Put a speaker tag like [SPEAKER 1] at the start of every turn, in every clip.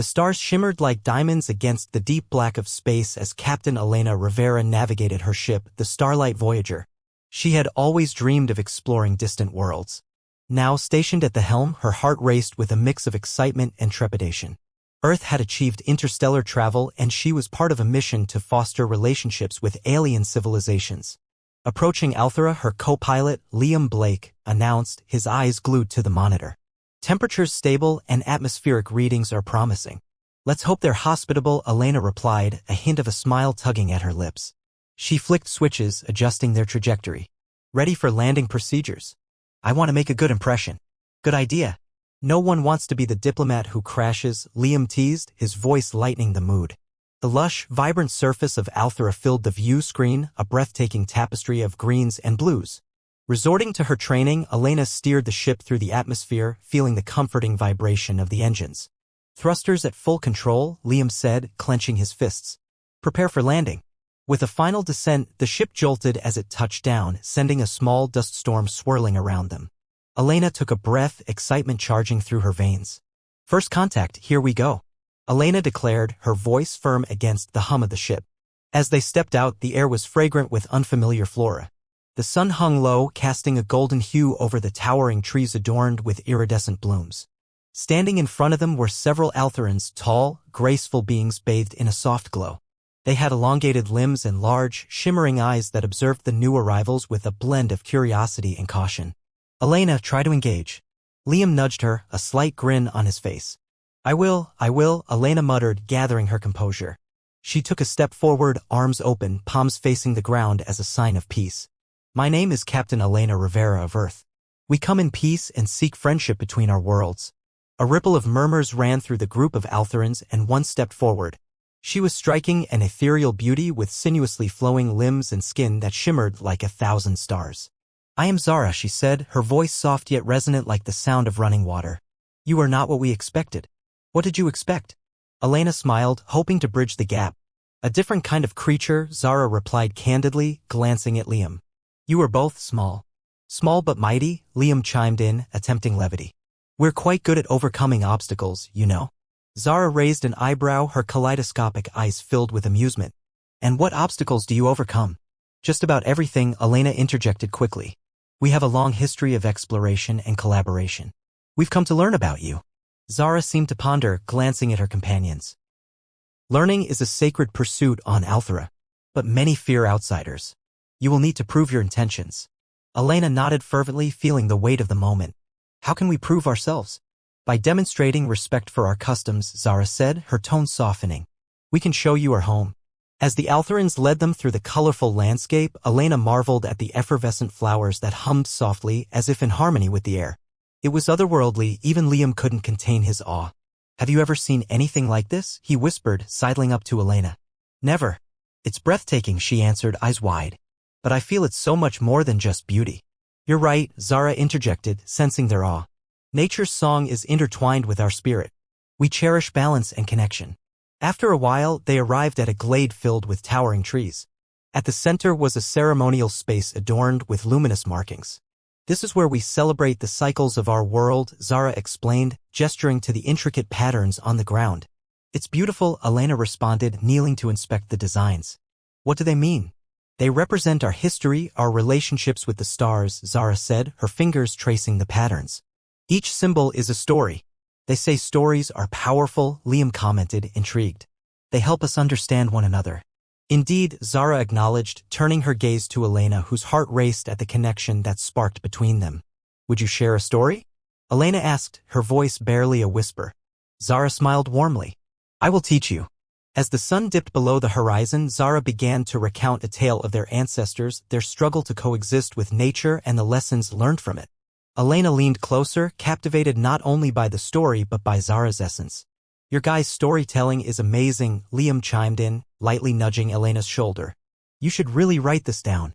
[SPEAKER 1] The stars shimmered like diamonds against the deep black of space as Captain Elena Rivera navigated her ship, the Starlight Voyager. She had always dreamed of exploring distant worlds. Now, stationed at the helm, her heart raced with a mix of excitement and trepidation. Earth had achieved interstellar travel, and she was part of a mission to foster relationships with alien civilizations. Approaching Althera, her co-pilot, Liam Blake, announced, his eyes glued to the monitor. Temperatures stable and atmospheric readings are promising. Let's hope they're hospitable, Elena replied, a hint of a smile tugging at her lips. She flicked switches, adjusting their trajectory. Ready for landing procedures. I want to make a good impression. Good idea. No one wants to be the diplomat who crashes, Liam teased, his voice lightening the mood. The lush, vibrant surface of Althera filled the view screen, a breathtaking tapestry of greens and blues. Resorting to her training, Elena steered the ship through the atmosphere, feeling the comforting vibration of the engines. Thrusters at full control, Liam said, clenching his fists. Prepare for landing. With a final descent, the ship jolted as it touched down, sending a small dust storm swirling around them. Elena took a breath, excitement charging through her veins. First contact, here we go. Elena declared, her voice firm against the hum of the ship. As they stepped out, the air was fragrant with unfamiliar flora. The sun hung low, casting a golden hue over the towering trees adorned with iridescent blooms. Standing in front of them were several Altherans, tall, graceful beings bathed in a soft glow. They had elongated limbs and large, shimmering eyes that observed the new arrivals with a blend of curiosity and caution. Elena, try to engage. Liam nudged her, a slight grin on his face. I will, Elena muttered, gathering her composure. She took a step forward, arms open, palms facing the ground as a sign of peace. My name is Captain Elena Rivera of Earth. We come in peace and seek friendship between our worlds. A ripple of murmurs ran through the group of Altherans, and one stepped forward. She was striking, an ethereal beauty with sinuously flowing limbs and skin that shimmered like 1,000 stars. I am Zara, she said, her voice soft yet resonant like the sound of running water. You are not what we expected. What did you expect? Elena smiled, hoping to bridge the gap. A different kind of creature, Zara replied candidly, glancing at Liam. You are both small. Small but mighty, Liam chimed in, attempting levity. We're quite good at overcoming obstacles, you know. Zara raised an eyebrow, her kaleidoscopic eyes filled with amusement. And what obstacles do you overcome? Just about everything, Elena interjected quickly. We have a long history of exploration and collaboration. We've come to learn about you. Zara seemed to ponder, glancing at her companions. Learning is a sacred pursuit on Althera, but many fear outsiders. You will need to prove your intentions. Elena nodded fervently, feeling the weight of the moment. How can we prove ourselves? By demonstrating respect for our customs, Zara said, her tone softening. We can show you our home. As the Altherans led them through the colorful landscape, Elena marveled at the effervescent flowers that hummed softly as if in harmony with the air. It was otherworldly, even Liam couldn't contain his awe. Have you ever seen anything like this? He whispered, sidling up to Elena. Never. It's breathtaking, she answered, eyes wide. But I feel it's so much more than just beauty. You're right, Zara interjected, sensing their awe. Nature's song is intertwined with our spirit. We cherish balance and connection. After a while, they arrived at a glade filled with towering trees. At the center was a ceremonial space adorned with luminous markings. This is where we celebrate the cycles of our world, Zara explained, gesturing to the intricate patterns on the ground. It's beautiful, Elena responded, kneeling to inspect the designs. What do they mean? They represent our history, our relationships with the stars, Zara said, her fingers tracing the patterns. Each symbol is a story. They say stories are powerful, Liam commented, intrigued. They help us understand one another. Indeed, Zara acknowledged, turning her gaze to Elena, whose heart raced at the connection that sparked between them. Would you share a story? Elena asked, her voice barely a whisper. Zara smiled warmly. I will teach you. As the sun dipped below the horizon, Zara began to recount a tale of their ancestors, their struggle to coexist with nature, and the lessons learned from it. Elena leaned closer, captivated not only by the story but by Zara's essence. Your guy's storytelling is amazing, Liam chimed in, lightly nudging Elena's shoulder. You should really write this down.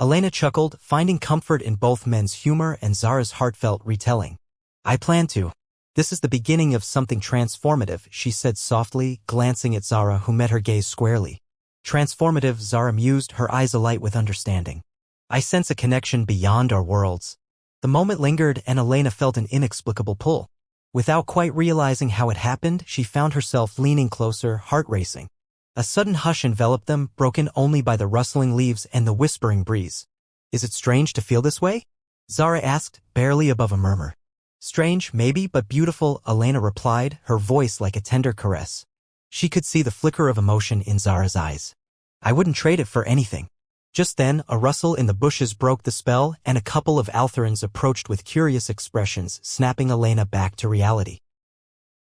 [SPEAKER 1] Elena chuckled, finding comfort in both men's humor and Zara's heartfelt retelling. I plan to. This is the beginning of something transformative, she said softly, glancing at Zara, who met her gaze squarely. Transformative, Zara mused, her eyes alight with understanding. I sense a connection beyond our worlds. The moment lingered, and Elena felt an inexplicable pull. Without quite realizing how it happened, she found herself leaning closer, heart racing. A sudden hush enveloped them, broken only by the rustling leaves and the whispering breeze. Is it strange to feel this way? Zara asked, barely above a murmur. Strange, maybe, but beautiful, Elena replied, her voice like a tender caress. She could see the flicker of emotion in Zara's eyes. I wouldn't trade it for anything. Just then, a rustle in the bushes broke the spell, and a couple of Altherans approached with curious expressions, snapping Elena back to reality.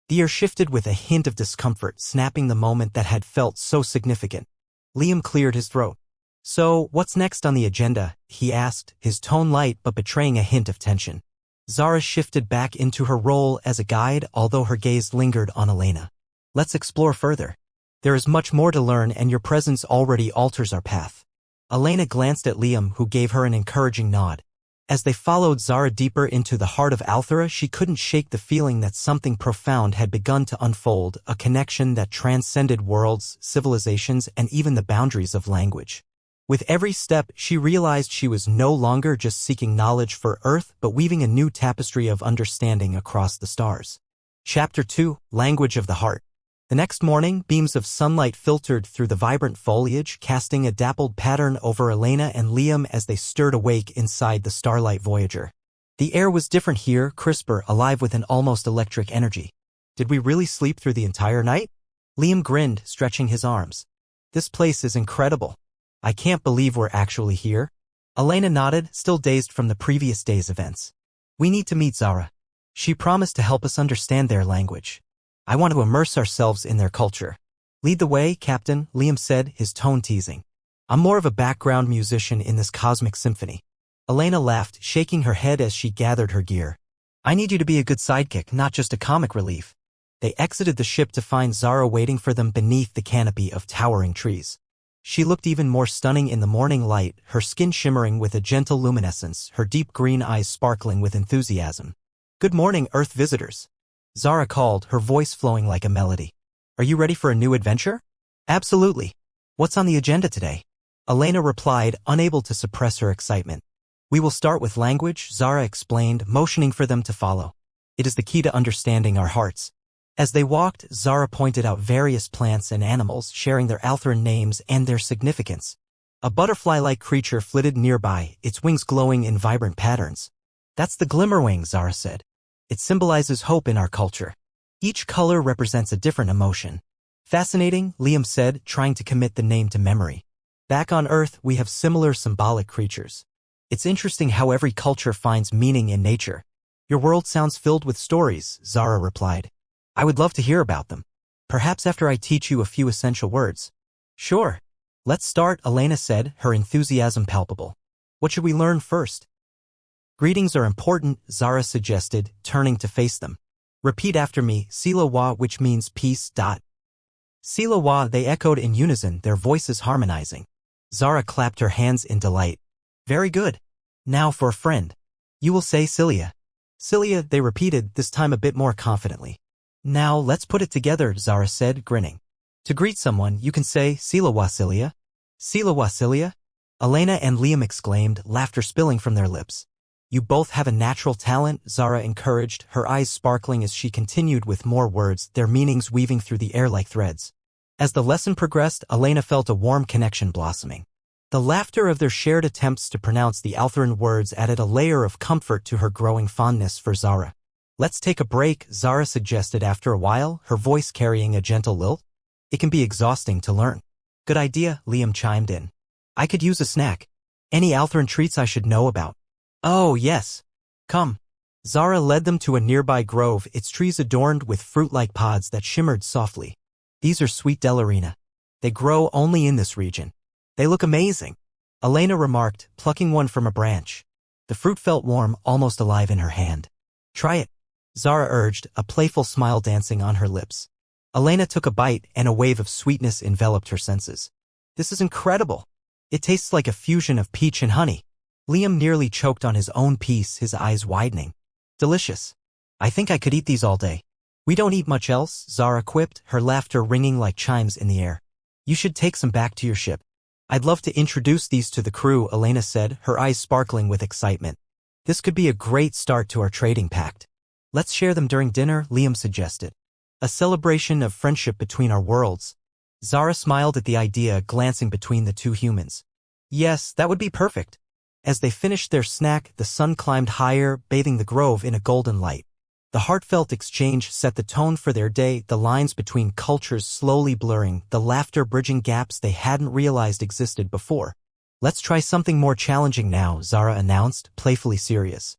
[SPEAKER 1] The air shifted with a hint of discomfort, snapping the moment that had felt so significant. Liam cleared his throat. So, what's next on the agenda? He asked, his tone light but betraying a hint of tension. Zara shifted back into her role as a guide, although her gaze lingered on Elena. Let's explore further. There is much more to learn, and your presence already alters our path. Elena glanced at Liam, who gave her an encouraging nod. As they followed Zara deeper into the heart of Althera, she couldn't shake the feeling that something profound had begun to unfold, a connection that transcended worlds, civilizations, and even the boundaries of language. With every step, she realized she was no longer just seeking knowledge for Earth, but weaving a new tapestry of understanding across the stars. Chapter 2, Language of the Heart. The next morning, beams of sunlight filtered through the vibrant foliage, casting a dappled pattern over Elena and Liam as they stirred awake inside the Starlight Voyager. The air was different here, crisper, alive with an almost electric energy. Did we really sleep through the entire night? Liam grinned, stretching his arms. This place is incredible. I can't believe we're actually here. Elena nodded, still dazed from the previous day's events. We need to meet Zara. She promised to help us understand their language. I want to immerse ourselves in their culture. Lead the way, Captain, Liam said, his tone teasing. I'm more of a background musician in this cosmic symphony. Elena laughed, shaking her head as she gathered her gear. I need you to be a good sidekick, not just a comic relief. They exited the ship to find Zara waiting for them beneath the canopy of towering trees. She looked even more stunning in the morning light, her skin shimmering with a gentle luminescence, her deep green eyes sparkling with enthusiasm. Good morning, Earth visitors. Zara called, her voice flowing like a melody. Are you ready for a new adventure? Absolutely. What's on the agenda today? Elena replied, unable to suppress her excitement. We will start with language, Zara explained, motioning for them to follow. It is the key to understanding our hearts. As they walked, Zara pointed out various plants and animals, sharing their Altheran names and their significance. A butterfly-like creature flitted nearby, its wings glowing in vibrant patterns. That's the glimmerwing, Zara said. It symbolizes hope in our culture. Each color represents a different emotion. Fascinating, Liam said, trying to commit the name to memory. Back on Earth, we have similar symbolic creatures. It's interesting how every culture finds meaning in nature. Your world sounds filled with stories, Zara replied. I would love to hear about them. Perhaps after I teach you a few essential words. Sure. Let's start, Elena said, her enthusiasm palpable. What should we learn first? Greetings are important, Zara suggested, turning to face them. Repeat after me, Silawa, which means peace. Silawa, they echoed in unison, their voices harmonizing. Zara clapped her hands in delight. Very good. Now for a friend. You will say Cilia. Cilia, they repeated, this time a bit more confidently. Now let's put it together, Zara said, grinning. To greet someone, you can say Silawa Cilia. Silawa Cilia? Elena and Liam exclaimed, laughter spilling from their lips. You both have a natural talent, Zara encouraged, her eyes sparkling as she continued with more words, their meanings weaving through the air like threads. As the lesson progressed, Elena felt a warm connection blossoming. The laughter of their shared attempts to pronounce the Altheran words added a layer of comfort to her growing fondness for Zara. Let's take a break, Zara suggested after a while, her voice carrying a gentle lilt. It can be exhausting to learn. Good idea, Liam chimed in. I could use a snack. Any Altheran treats I should know about? Oh, yes. Come. Zara led them to a nearby grove, its trees adorned with fruit-like pods that shimmered softly. These are sweet Delarina. They grow only in this region. They look amazing. Elena remarked, plucking one from a branch. The fruit felt warm, almost alive in her hand. Try it. Zara urged, a playful smile dancing on her lips. Elena took a bite, and a wave of sweetness enveloped her senses. This is incredible. It tastes like a fusion of peach and honey. Liam nearly choked on his own piece, his eyes widening. Delicious. I think I could eat these all day. We don't eat much else, Zara quipped, her laughter ringing like chimes in the air. You should take some back to your ship. I'd love to introduce these to the crew, Elena said, her eyes sparkling with excitement. This could be a great start to our trading pact. Let's share them during dinner, Liam suggested. A celebration of friendship between our worlds. Zara smiled at the idea, glancing between the two humans. Yes, that would be perfect. As they finished their snack, the sun climbed higher, bathing the grove in a golden light. The heartfelt exchange set the tone for their day, the lines between cultures slowly blurring, the laughter bridging gaps they hadn't realized existed before. Let's try something more challenging now, Zara announced, playfully serious.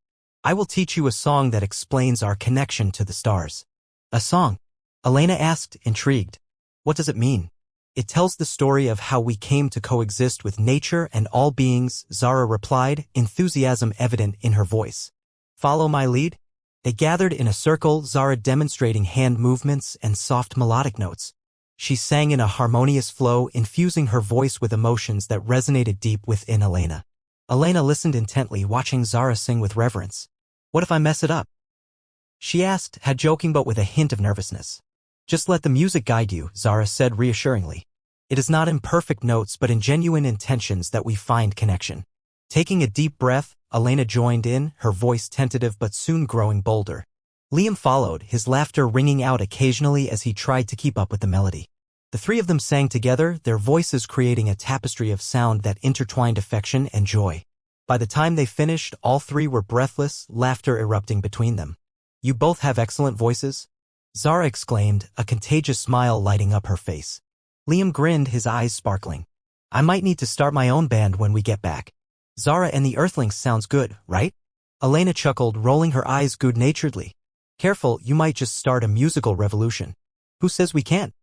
[SPEAKER 1] I will teach you a song that explains our connection to the stars. A song? Elena asked, intrigued. What does it mean? It tells the story of how we came to coexist with nature and all beings, Zara replied, enthusiasm evident in her voice. Follow my lead? They gathered in a circle, Zara demonstrating hand movements and soft melodic notes. She sang in a harmonious flow, infusing her voice with emotions that resonated deep within Elena. Elena listened intently, watching Zara sing with reverence. What if I mess it up? She asked, half joking but with a hint of nervousness. Just let the music guide you, Zara said reassuringly. It is not in perfect notes but in genuine intentions that we find connection. Taking a deep breath, Elena joined in, her voice tentative but soon growing bolder. Liam followed, his laughter ringing out occasionally as he tried to keep up with the melody. The three of them sang together, their voices creating a tapestry of sound that intertwined affection and joy. By the time they finished, all three were breathless, laughter erupting between them. You both have excellent voices? Zara exclaimed, a contagious smile lighting up her face. Liam grinned, his eyes sparkling. I might need to start my own band when we get back. Zara and the Earthlings sounds good, right? Elena chuckled, rolling her eyes good-naturedly. Careful, you might just start a musical revolution. Who says we can't?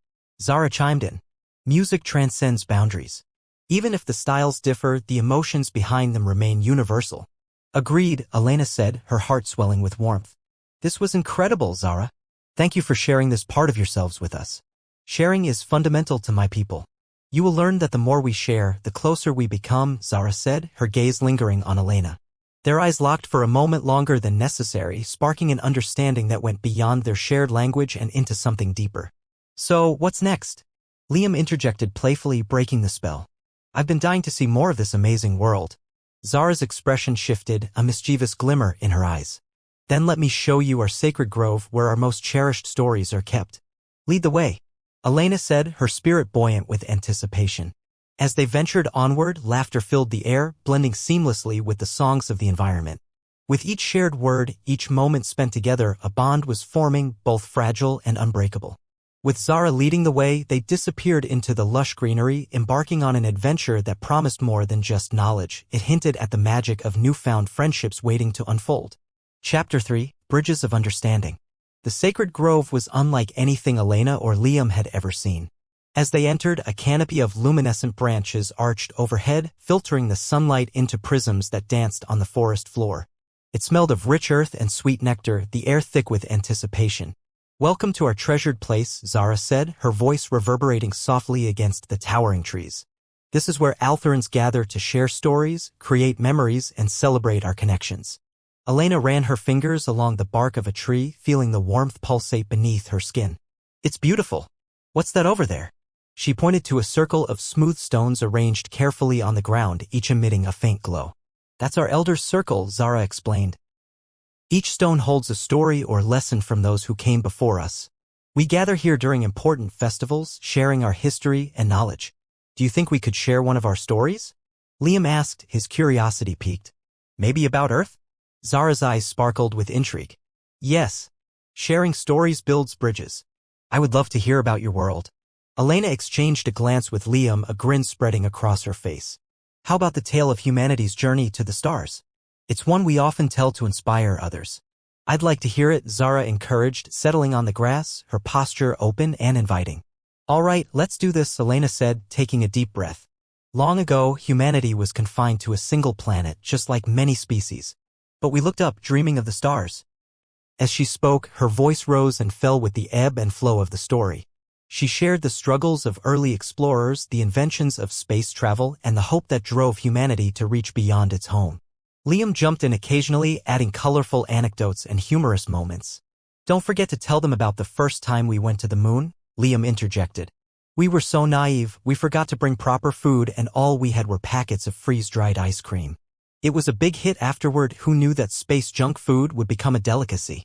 [SPEAKER 1] Zara chimed in. Music transcends boundaries. Even if the styles differ, the emotions behind them remain universal. Agreed, Elena said, her heart swelling with warmth. This was incredible, Zara. Thank you for sharing this part of yourselves with us. Sharing is fundamental to my people. You will learn that the more we share, the closer we become, Zara said, her gaze lingering on Elena. Their eyes locked for a moment longer than necessary, sparking an understanding that went beyond their shared language and into something deeper. So, what's next? Liam interjected playfully, breaking the spell. I've been dying to see more of this amazing world. Zara's expression shifted, a mischievous glimmer in her eyes. Then let me show you our sacred grove where our most cherished stories are kept. Lead the way. Elena said, her spirit buoyant with anticipation. As they ventured onward, laughter filled the air, blending seamlessly with the songs of the environment. With each shared word, each moment spent together, a bond was forming, both fragile and unbreakable. With Zara leading the way, they disappeared into the lush greenery, embarking on an adventure that promised more than just knowledge. It hinted at the magic of newfound friendships waiting to unfold. Chapter 3, Bridges of Understanding. The sacred grove was unlike anything Elena or Liam had ever seen. As they entered, a canopy of luminescent branches arched overhead, filtering the sunlight into prisms that danced on the forest floor. It smelled of rich earth and sweet nectar, the air thick with anticipation. Welcome to our treasured place, Zara said, her voice reverberating softly against the towering trees. This is where Altherans gather to share stories, create memories, and celebrate our connections. Elena ran her fingers along the bark of a tree, feeling the warmth pulsate beneath her skin. It's beautiful. What's that over there? She pointed to a circle of smooth stones arranged carefully on the ground, each emitting a faint glow. That's our Elder's Circle, Zara explained. Each stone holds a story or lesson from those who came before us. We gather here during important festivals, sharing our history and knowledge. Do you think we could share one of our stories? Liam asked, his curiosity piqued. Maybe about Earth? Zara's eyes sparkled with intrigue. Yes. Sharing stories builds bridges. I would love to hear about your world. Elena exchanged a glance with Liam, a grin spreading across her face. How about the tale of humanity's journey to the stars? It's one we often tell to inspire others. I'd like to hear it, Zara encouraged, settling on the grass, her posture open and inviting. All right, let's do this, Elena said, taking a deep breath. Long ago, humanity was confined to a single planet, just like many species. But we looked up, dreaming of the stars. As she spoke, her voice rose and fell with the ebb and flow of the story. She shared the struggles of early explorers, the inventions of space travel, and the hope that drove humanity to reach beyond its home. Liam jumped in occasionally, adding colorful anecdotes and humorous moments. Don't forget to tell them about the first time we went to the moon, Liam interjected. We were so naive, we forgot to bring proper food and all we had were packets of freeze-dried ice cream. It was a big hit afterward. Who knew that space junk food would become a delicacy?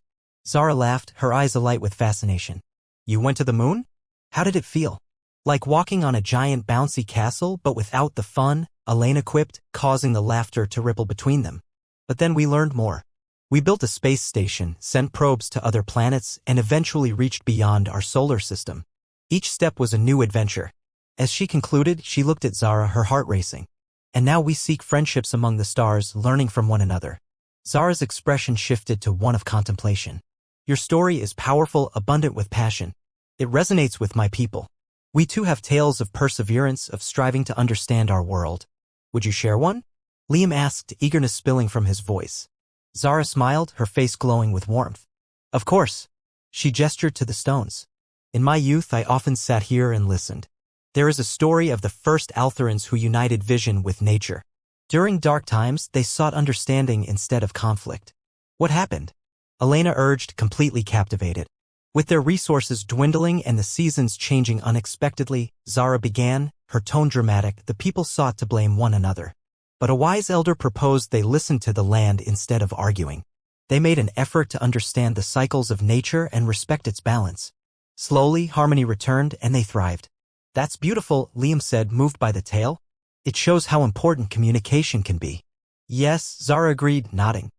[SPEAKER 1] Zara laughed, her eyes alight with fascination. You went to the moon? How did it feel? Like walking on a giant bouncy castle, but without the fun, Elena quipped, causing the laughter to ripple between them. But then we learned more. We built a space station, sent probes to other planets, and eventually reached beyond our solar system. Each step was a new adventure. As she concluded, she looked at Zara, her heart racing. And now we seek friendships among the stars, learning from one another. Zara's expression shifted to one of contemplation. Your story is powerful, abundant with passion. It resonates with my people. We too have tales of perseverance, of striving to understand our world. Would you share one? Liam asked, eagerness spilling from his voice. Zara smiled, her face glowing with warmth. Of course. She gestured to the stones. In my youth, I often sat here and listened. There is a story of the first Altherans who united vision with nature. During dark times, they sought understanding instead of conflict. What happened? Elena urged, completely captivated. With their resources dwindling and the seasons changing unexpectedly, Zara began, her tone dramatic. The people sought to blame one another. But a wise elder proposed they listen to the land instead of arguing. They made an effort to understand the cycles of nature and respect its balance. Slowly, harmony returned and they thrived. That's beautiful, Liam said, moved by the tale. It shows how important communication can be. Yes, Zara agreed, nodding.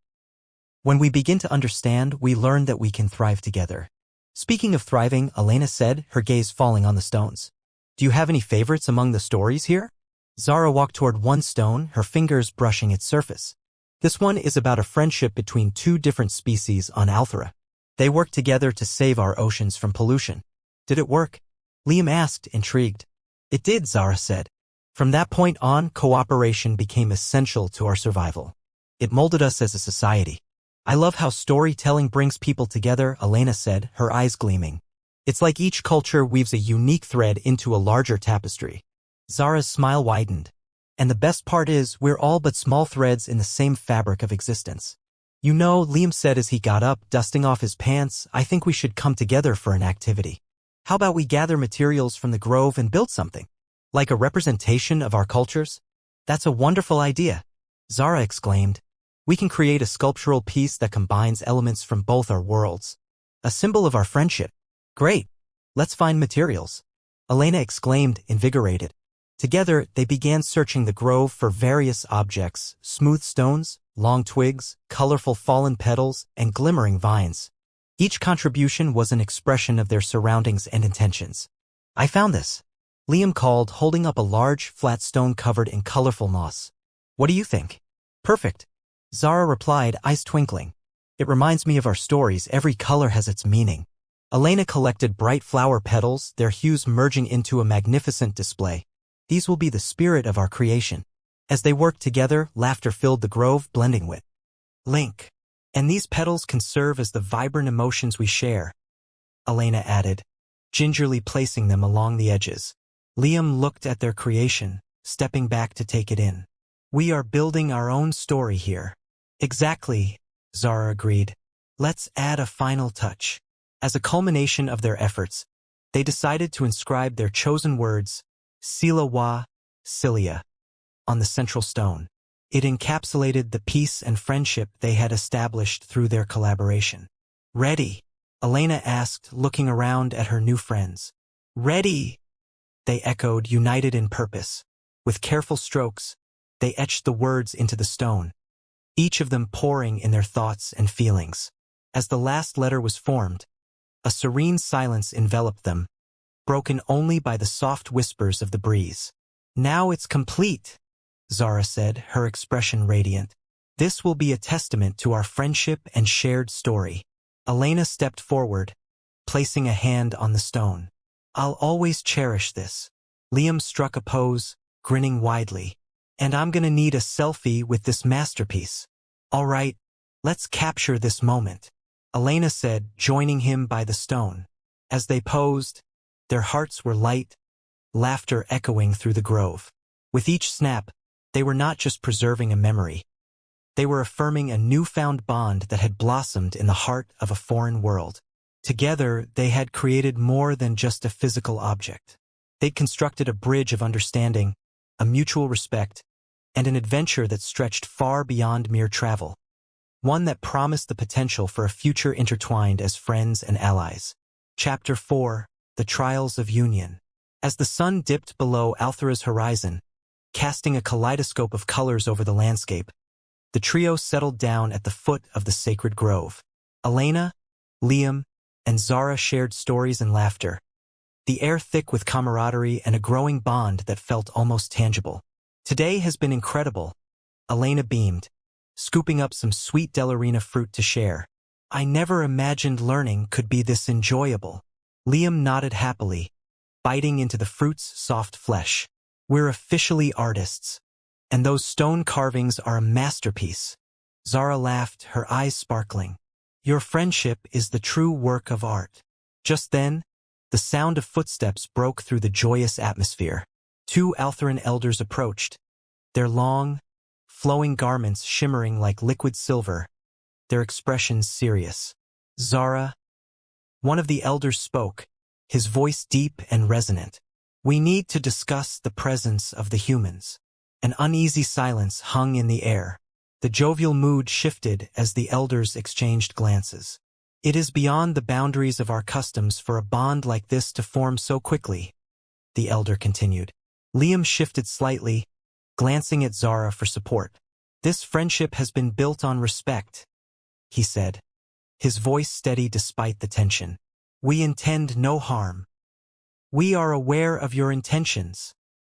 [SPEAKER 1] When we begin to understand, we learn that we can thrive together. Speaking of thriving, Elena said, her gaze falling on the stones. Do you have any favorites among the stories here? Zara walked toward one stone, her fingers brushing its surface. This one is about a friendship between two different species on Althera. They work together to save our oceans from pollution. Did it work? Liam asked, intrigued. It did, Zara said. From that point on, cooperation became essential to our survival. It molded us as a society. I love how storytelling brings people together, Elena said, her eyes gleaming. It's like each culture weaves a unique thread into a larger tapestry. Zara's smile widened. And the best part is, we're all but small threads in the same fabric of existence. You know, Liam said as he got up, dusting off his pants, I think we should come together for an activity. How about we gather materials from the grove and build something? Like a representation of our cultures? That's a wonderful idea, Zara exclaimed. We can create a sculptural piece that combines elements from both our worlds. A symbol of our friendship. Great. Let's find materials, Elena exclaimed, invigorated. Together, they began searching the grove for various objects, smooth stones, long twigs, colorful fallen petals, and glimmering vines. Each contribution was an expression of their surroundings and intentions. I found this, Liam called, holding up a large, flat stone covered in colorful moss. What do you think? Perfect, Zara replied, eyes twinkling. It reminds me of our stories. Every color has its meaning. Elena collected bright flower petals, their hues merging into a magnificent display. These will be the spirit of our creation. As they worked together, laughter filled the grove, blending with Link. And these petals can serve as the vibrant emotions we share, Elena added, gingerly placing them along the edges. Liam looked at their creation, stepping back to take it in. We are building our own story here. Exactly, Zara agreed. Let's add a final touch. As a culmination of their efforts, they decided to inscribe their chosen words, Sila wa Cilia, on the central stone. It encapsulated the peace and friendship they had established through their collaboration. Ready? Elena asked, looking around at her new friends. Ready? They echoed, united in purpose. With careful strokes, they etched the words into the stone, each of them pouring in their thoughts and feelings. As the last letter was formed, a serene silence enveloped them, broken only by the soft whispers of the breeze. Now it's complete, Zara said, her expression radiant. This will be a testament to our friendship and shared story. Elena stepped forward, placing a hand on the stone. I'll always cherish this. Liam struck a pose, grinning widely. And I'm gonna need a selfie with this masterpiece. All right, let's capture this moment, Elena said, joining him by the stone. As they posed, their hearts were light, laughter echoing through the grove. With each snap, they were not just preserving a memory. They were affirming a newfound bond that had blossomed in the heart of a foreign world. Together, they had created more than just a physical object. They'd constructed a bridge of understanding, a mutual respect, and an adventure that stretched far beyond mere travel. one that promised the potential for a future intertwined as friends and allies. Chapter 4: The Trials of Union. As the sun dipped below Althera's horizon, casting a kaleidoscope of colors over the landscape, the trio settled down at the foot of the sacred grove. Elena, Liam, and Zara shared stories and laughter, the air thick with camaraderie and a growing bond that felt almost tangible. "Today has been incredible," Elena beamed, scooping up some sweet Delarina fruit to share. "I never imagined learning could be this enjoyable." Liam nodded happily, biting into the fruit's soft flesh. "We're officially artists, and those stone carvings are a masterpiece." Zara laughed, her eyes sparkling. "Your friendship is the true work of art." Just then, the sound of footsteps broke through the joyous atmosphere. 2 Altheran elders approached, their long, flowing garments shimmering like liquid silver, their expressions serious. "Zara," one of the elders spoke, his voice deep and resonant. "We need to discuss the presence of the humans." An uneasy silence hung in the air. The jovial mood shifted as the elders exchanged glances. "It is beyond the boundaries of our customs for a bond like this to form so quickly," the elder continued. Liam shifted slightly, glancing at Zara for support. "This friendship has been built on respect," he said, his voice steady despite the tension. "We intend no harm." "We are aware of your intentions,"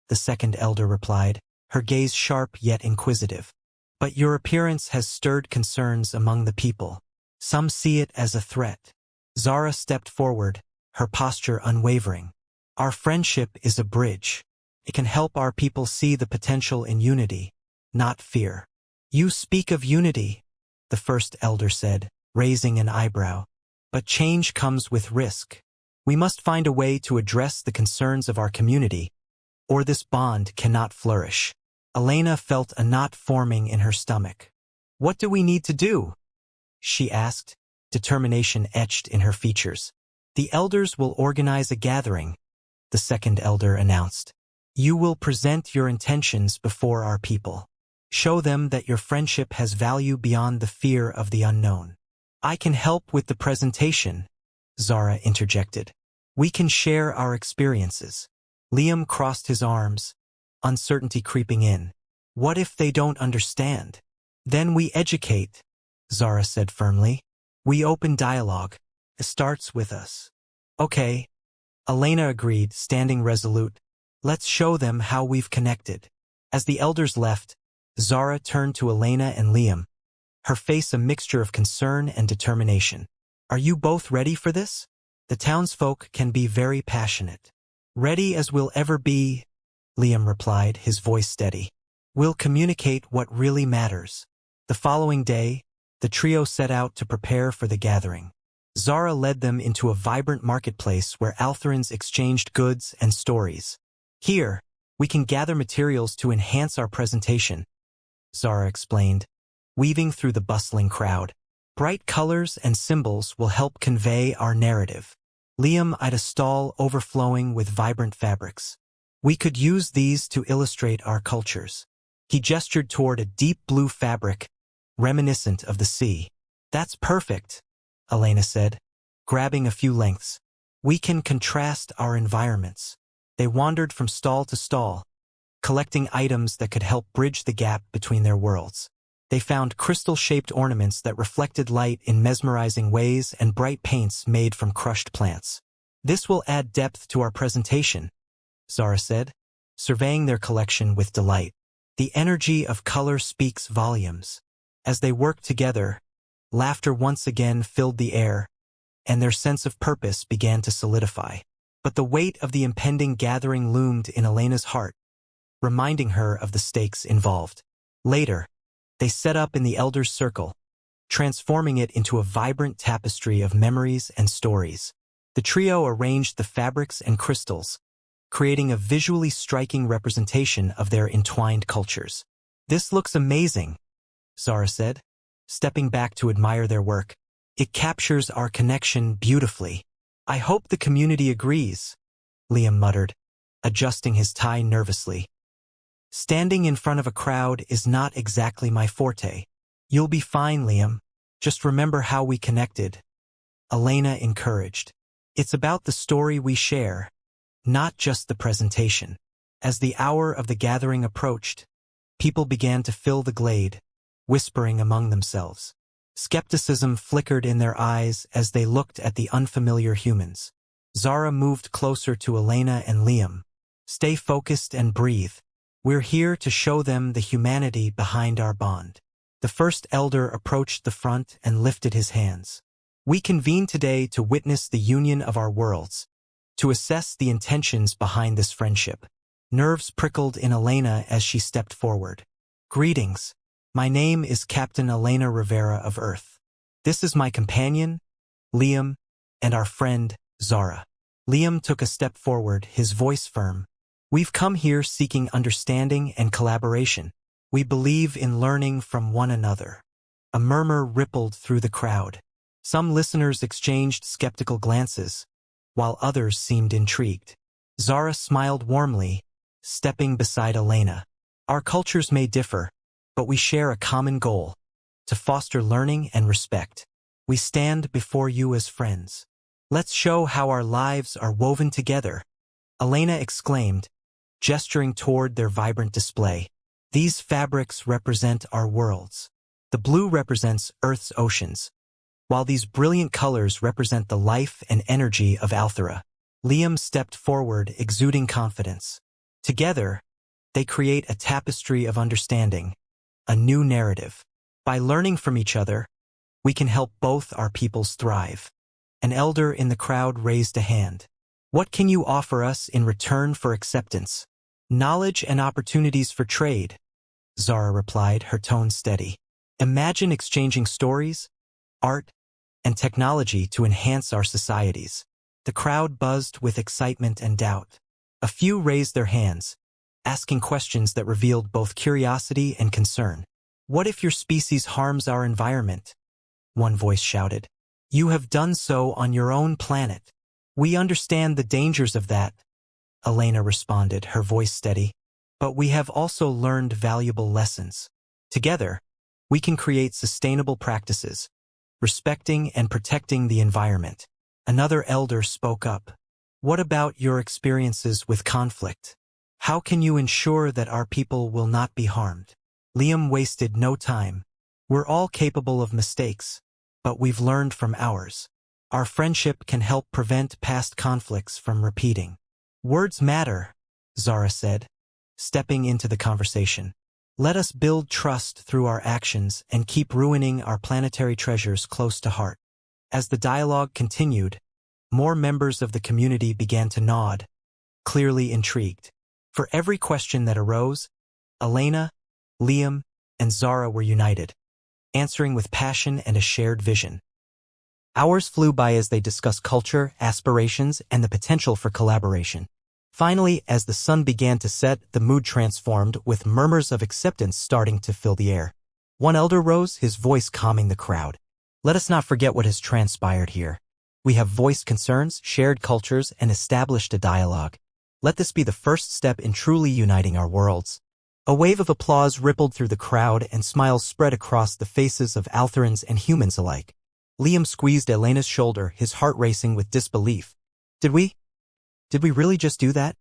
[SPEAKER 1] the second elder replied, her gaze sharp yet inquisitive. "But your appearance has stirred concerns among the people. Some see it as a threat." Zara stepped forward, her posture unwavering. "Our friendship is a bridge. It can help our people see the potential in unity, not fear." "You speak of unity," the first elder said, raising an eyebrow. "But change comes with risk. We must find a way to address the concerns of our community, or this bond cannot flourish." Elena felt a knot forming in her stomach. "What do we need to do?" she asked, determination etched in her features. "The elders will organize a gathering," the second elder announced. "You will present your intentions before our people. Show them that your friendship has value beyond the fear of the unknown." "I can help with the presentation," Zara interjected. "We can share our experiences." Liam crossed his arms, uncertainty creeping in. "What if they don't understand?" "Then we educate," Zara said firmly. "We open dialogue. It starts with us." "Okay," Elena agreed, standing resolute. "Let's show them how we've connected." As the elders left, Zara turned to Elena and Liam, her face a mixture of concern and determination. "Are you both ready for this? The townsfolk can be very passionate." "Ready as we'll ever be," Liam replied, his voice steady. "We'll communicate what really matters." The following day, the trio set out to prepare for the gathering. Zara led them into a vibrant marketplace where Altherans exchanged goods and stories. "Here, we can gather materials to enhance our presentation," Zara explained, weaving through the bustling crowd. "Bright colors and symbols will help convey our narrative." Liam eyed a stall overflowing with vibrant fabrics. "We could use these to illustrate our cultures." He gestured toward a deep blue fabric, reminiscent of the sea. "That's perfect," Elena said, grabbing a few lengths. "We can contrast our environments." They wandered from stall to stall, collecting items that could help bridge the gap between their worlds. They found crystal-shaped ornaments that reflected light in mesmerizing ways and bright paints made from crushed plants. "This will add depth to our presentation," Zara said, surveying their collection with delight. "The energy of color speaks volumes." As they worked together, laughter once again filled the air, and their sense of purpose began to solidify. But the weight of the impending gathering loomed in Elena's heart, reminding her of the stakes involved. Later, they set up in the elders' circle, transforming it into a vibrant tapestry of memories and stories. The trio arranged the fabrics and crystals, creating a visually striking representation of their entwined cultures. "This looks amazing," Zara said, stepping back to admire their work. "It captures our connection beautifully." "I hope the community agrees," Liam muttered, adjusting his tie nervously. "Standing in front of a crowd is not exactly my forte." You'll be fine, Liam. Just remember how we connected. Elena encouraged. It's about the story we share, not just the presentation. As the hour of the gathering approached, people began to fill the glade, whispering among themselves. Skepticism flickered in their eyes as they looked at the unfamiliar humans. Zara moved closer to Elena and Liam. Stay focused and breathe. We're here to show them the humanity behind our bond. The first elder approached the front and lifted his hands. We convene today to witness the union of our worlds, to assess the intentions behind this friendship. Nerves prickled in Elena as she stepped forward. Greetings. My name is Captain Elena Rivera of Earth. This is my companion, Liam, and our friend, Zara. Liam took a step forward, his voice firm. We've come here seeking understanding and collaboration. We believe in learning from one another. A murmur rippled through the crowd. Some listeners exchanged skeptical glances, while others seemed intrigued. Zara smiled warmly, stepping beside Elena. Our cultures may differ, but we share a common goal, to foster learning and respect. We stand before you as friends. Let's show how our lives are woven together, Elena exclaimed, gesturing toward their vibrant display. These fabrics represent our worlds. The blue represents Earth's oceans, while these brilliant colors represent the life and energy of Althera. Liam stepped forward, exuding confidence. Together, they create a tapestry of understanding, a new narrative. By learning from each other, we can help both our peoples thrive. An elder in the crowd raised a hand. What can you offer us in return for acceptance? Knowledge and opportunities for trade, Zara replied, her tone steady. Imagine exchanging stories, art, and technology to enhance our societies. The crowd buzzed with excitement and doubt. A few raised their hands, asking questions that revealed both curiosity and concern. What if your species harms our environment? One voice shouted. You have done so on your own planet. We understand the dangers of that, Elena responded, her voice steady. But we have also learned valuable lessons. Together, we can create sustainable practices, respecting and protecting the environment. Another elder spoke up. What about your experiences with conflict? How can you ensure that our people will not be harmed? Liam wasted no time. We're all capable of mistakes, but we've learned from ours. Our friendship can help prevent past conflicts from repeating. Words matter, Zara said, stepping into the conversation. Let us build trust through our actions and keep ruining our planetary treasures close to heart. As the dialogue continued, more members of the community began to nod, clearly intrigued. For every question that arose, Elena, Liam, and Zara were united, answering with passion and a shared vision. Hours flew by as they discussed culture, aspirations, and the potential for collaboration. Finally, as the sun began to set, the mood transformed, with murmurs of acceptance starting to fill the air. One elder rose, his voice calming the crowd. Let us not forget what has transpired here. We have voiced concerns, shared cultures, and established a dialogue. Let this be the first step in truly uniting our worlds. A wave of applause rippled through the crowd and smiles spread across the faces of Altherans and humans alike. Liam squeezed Elena's shoulder, his heart racing with disbelief. Did we really just do that?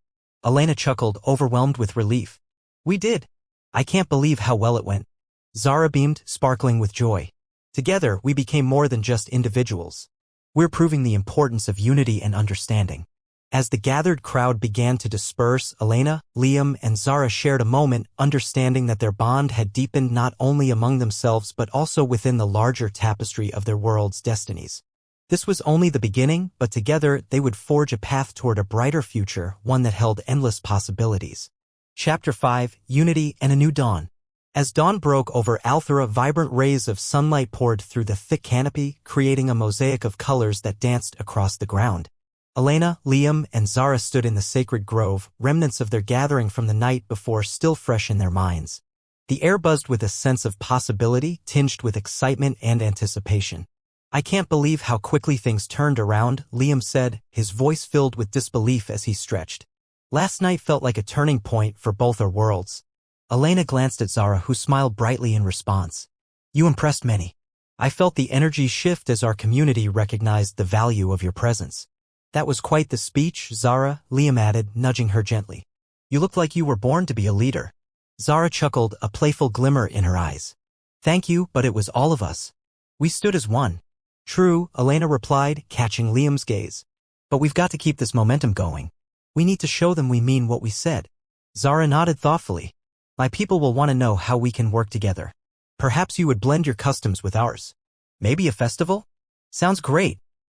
[SPEAKER 1] Elena chuckled, overwhelmed with relief. We did. I can't believe how well it went. Zara beamed, sparkling with joy. Together, we became more than just individuals. We're proving the importance of unity and understanding. As the gathered crowd began to disperse, Elena, Liam, and Zara shared a moment, understanding that their bond had deepened not only among themselves but also within the larger tapestry of their world's destinies. This was only the beginning, but together they would forge a path toward a brighter future, one that held endless possibilities. Chapter 5, Unity and a New Dawn. As dawn broke over Althera, vibrant rays of sunlight poured through the thick canopy, creating a mosaic of colors that danced across the ground. Elena, Liam, and Zara stood in the sacred grove, remnants of their gathering from the night before still fresh in their minds. The air buzzed with a sense of possibility, tinged with excitement and anticipation. I can't believe how quickly things turned around, Liam said, his voice filled with disbelief as he stretched. Last night felt like a turning point for both our worlds. Elena glanced at Zara, who smiled brightly in response. You impressed many. I felt the energy shift as our community recognized the value of your presence. That was quite the speech, Zara, Liam added, nudging her gently. You look like you were born to be a leader. Zara chuckled, a playful glimmer in her eyes. Thank you, but it was all of us. We stood as one. True, Elena replied, catching Liam's gaze. But we've got to keep this momentum going. We need to show them we mean what we said. Zara nodded thoughtfully. My people will want to know how we can work together. Perhaps you would blend your customs with ours. Maybe a festival? Sounds great,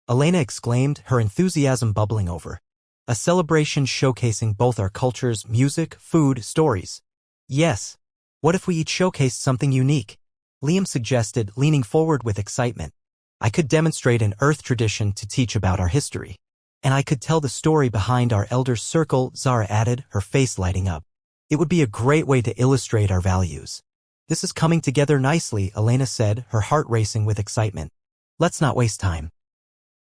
[SPEAKER 1] Elena exclaimed, her enthusiasm bubbling over. A celebration showcasing both our cultures, music, food, stories. Yes. What if we each showcased something unique? Liam suggested, leaning forward with excitement. I could demonstrate an Earth tradition to teach about our history. And I could tell the story behind our elders' circle, Zara added, her face lighting up. It would be a great way to illustrate our values. This is coming together nicely, Elena said, her heart racing with excitement. Let's not waste time.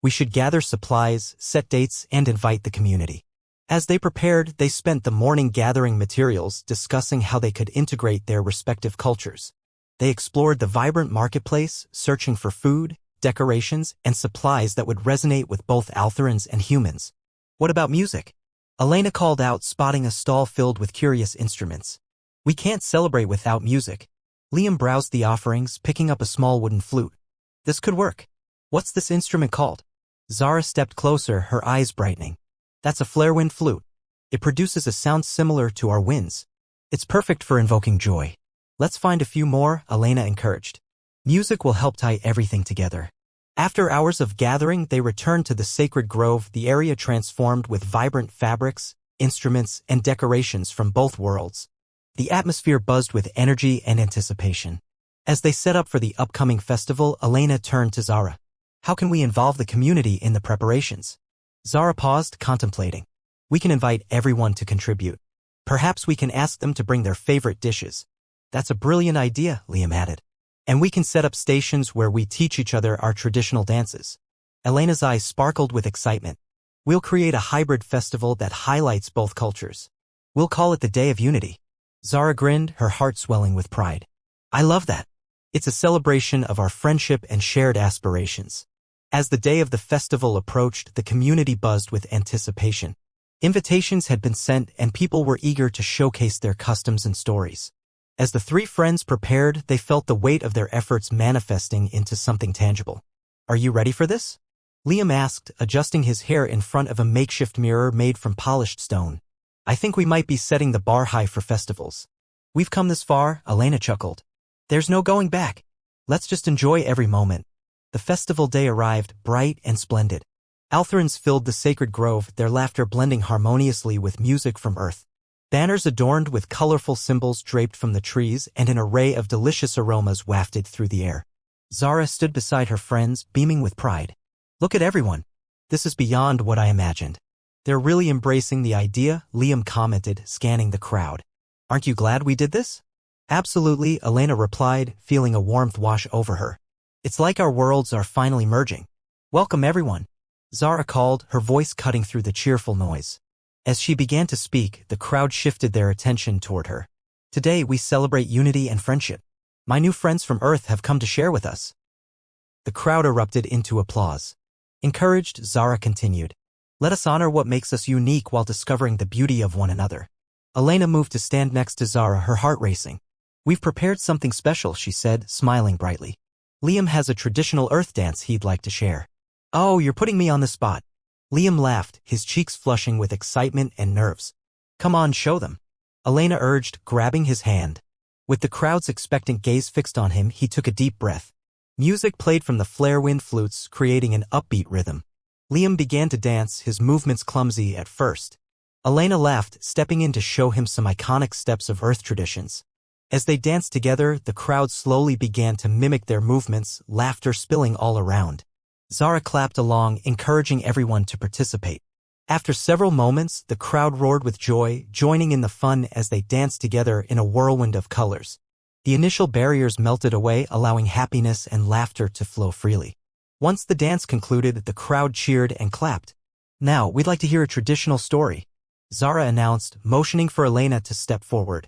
[SPEAKER 1] We should gather supplies, set dates, and invite the community. As they prepared, they spent the morning gathering materials, discussing how they could integrate their respective cultures. They explored the vibrant marketplace, searching for food, decorations, and supplies that would resonate with both Altherans and humans. What about music? Elena called out, spotting a stall filled with curious instruments. We can't celebrate without music. Liam browsed the offerings, picking up a small wooden flute. This could work. What's this instrument called? Zara stepped closer, her eyes brightening. That's a flarewind flute. It produces a sound similar to our winds. It's perfect for invoking joy. Let's find a few more, Elena encouraged. Music will help tie everything together. After hours of gathering, they returned to the sacred grove, the area transformed with vibrant fabrics, instruments, and decorations from both worlds. The atmosphere buzzed with energy and anticipation. As they set up for the upcoming festival, Elena turned to Zara. How can we involve the community in the preparations? Zara paused, contemplating. We can invite everyone to contribute. Perhaps we can ask them to bring their favorite dishes. That's a brilliant idea, Liam added. And we can set up stations where we teach each other our traditional dances. Elena's eyes sparkled with excitement. We'll create a hybrid festival that highlights both cultures. We'll call it the Day of Unity. Zara grinned, her heart swelling with pride. I love that. It's a celebration of our friendship and shared aspirations. As the day of the festival approached, the community buzzed with anticipation. Invitations had been sent and people were eager to showcase their customs and stories. As the three friends prepared, they felt the weight of their efforts manifesting into something tangible. Are you ready for this? Liam asked, adjusting his hair in front of a makeshift mirror made from polished stone. I think we might be setting the bar high for festivals. We've come this far, Elena chuckled. There's no going back. Let's just enjoy every moment. The festival day arrived, bright and splendid. Altherans filled the sacred grove, their laughter blending harmoniously with music from Earth. Banners adorned with colorful symbols draped from the trees and an array of delicious aromas wafted through the air. Zara stood beside her friends, beaming with pride. Look at everyone. This is beyond what I imagined. They're really embracing the idea, Liam commented, scanning the crowd. Aren't you glad we did this? Absolutely, Elena replied, feeling a warmth wash over her. It's like our worlds are finally merging. Welcome everyone, Zara called, her voice cutting through the cheerful noise. As she began to speak, the crowd shifted their attention toward her. Today we celebrate unity and friendship. My new friends from Earth have come to share with us. The crowd erupted into applause. Encouraged, Zara continued. Let us honor what makes us unique while discovering the beauty of one another. Elena moved to stand next to Zara, her heart racing. We've prepared something special, she said, smiling brightly. Liam has a traditional Earth dance he'd like to share. Oh, you're putting me on the spot. Liam laughed, his cheeks flushing with excitement and nerves. Come on, show them. Elena urged, grabbing his hand. With the crowd's expectant gaze fixed on him, he took a deep breath. Music played from the flarewind flutes, creating an upbeat rhythm. Liam began to dance, his movements clumsy at first. Elena laughed, stepping in to show him some iconic steps of Earth traditions. As they danced together, the crowd slowly began to mimic their movements, laughter spilling all around. Zara clapped along, encouraging everyone to participate. After several moments, the crowd roared with joy, joining in the fun as they danced together in a whirlwind of colors. The initial barriers melted away, allowing happiness and laughter to flow freely. Once the dance concluded, the crowd cheered and clapped. Now, we'd like to hear a traditional story, Zara announced, motioning for Elena to step forward.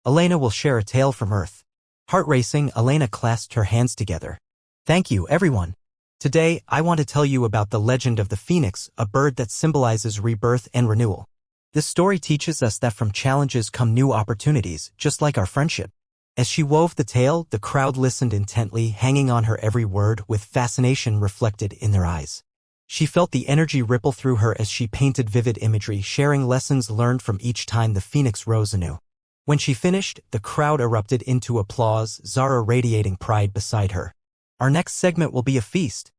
[SPEAKER 1] Elena will share a tale from Earth. Heart racing, Elena clasped her hands together. Thank you, everyone. Today, I want to tell you about the legend of the phoenix, a bird that symbolizes rebirth and renewal. This story teaches us that from challenges come new opportunities, just like our friendship. As she wove the tale, the crowd listened intently, hanging on her every word with fascination reflected in their eyes. She felt the energy ripple through her as she painted vivid imagery, sharing lessons learned from each time the phoenix rose anew. When she finished, the crowd erupted into applause, Zara radiating pride beside her. Our next segment will be a feast,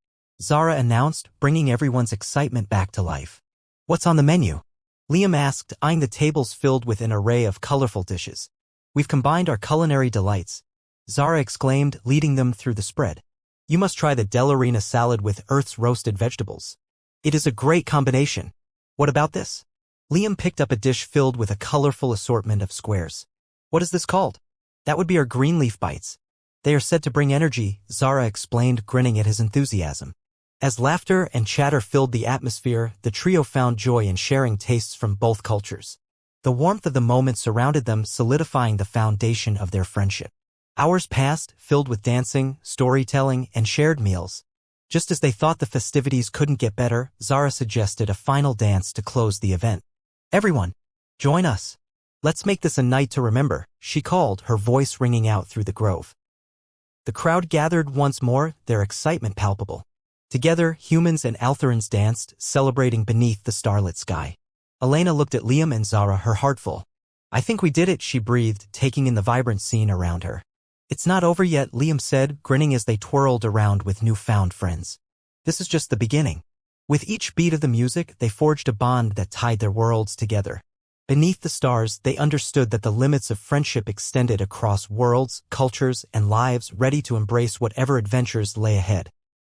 [SPEAKER 1] Zara announced, bringing everyone's excitement back to life. What's on the menu? Liam asked, eyeing the tables filled with an array of colorful dishes. We've combined our culinary delights, Zara exclaimed, leading them through the spread. You must try the Dellarina salad with Earth's roasted vegetables. It is a great combination. What about this? Liam picked up a dish filled with a colorful assortment of squares. What is this called? That would be our green leaf bites. They are said to bring energy, Zara explained, grinning at his enthusiasm. As laughter and chatter filled the atmosphere, the trio found joy in sharing tastes from both cultures. The warmth of the moment surrounded them, solidifying the foundation of their friendship. Hours passed, filled with dancing, storytelling, and shared meals. Just as they thought the festivities couldn't get better, Zara suggested a final dance to close the event. Everyone, join us. Let's make this a night to remember, she called, her voice ringing out through the grove. The crowd gathered once more, their excitement palpable. Together, humans and Altherans danced, celebrating beneath the starlit sky. Elena looked at Liam and Zara, her heart full. I think we did it, she breathed, taking in the vibrant scene around her. It's not over yet, Liam said, grinning as they twirled around with newfound friends. This is just the beginning. With each beat of the music, they forged a bond that tied their worlds together. Beneath the stars, they understood that the limits of friendship extended across worlds, cultures, and lives, ready to embrace whatever adventures lay ahead.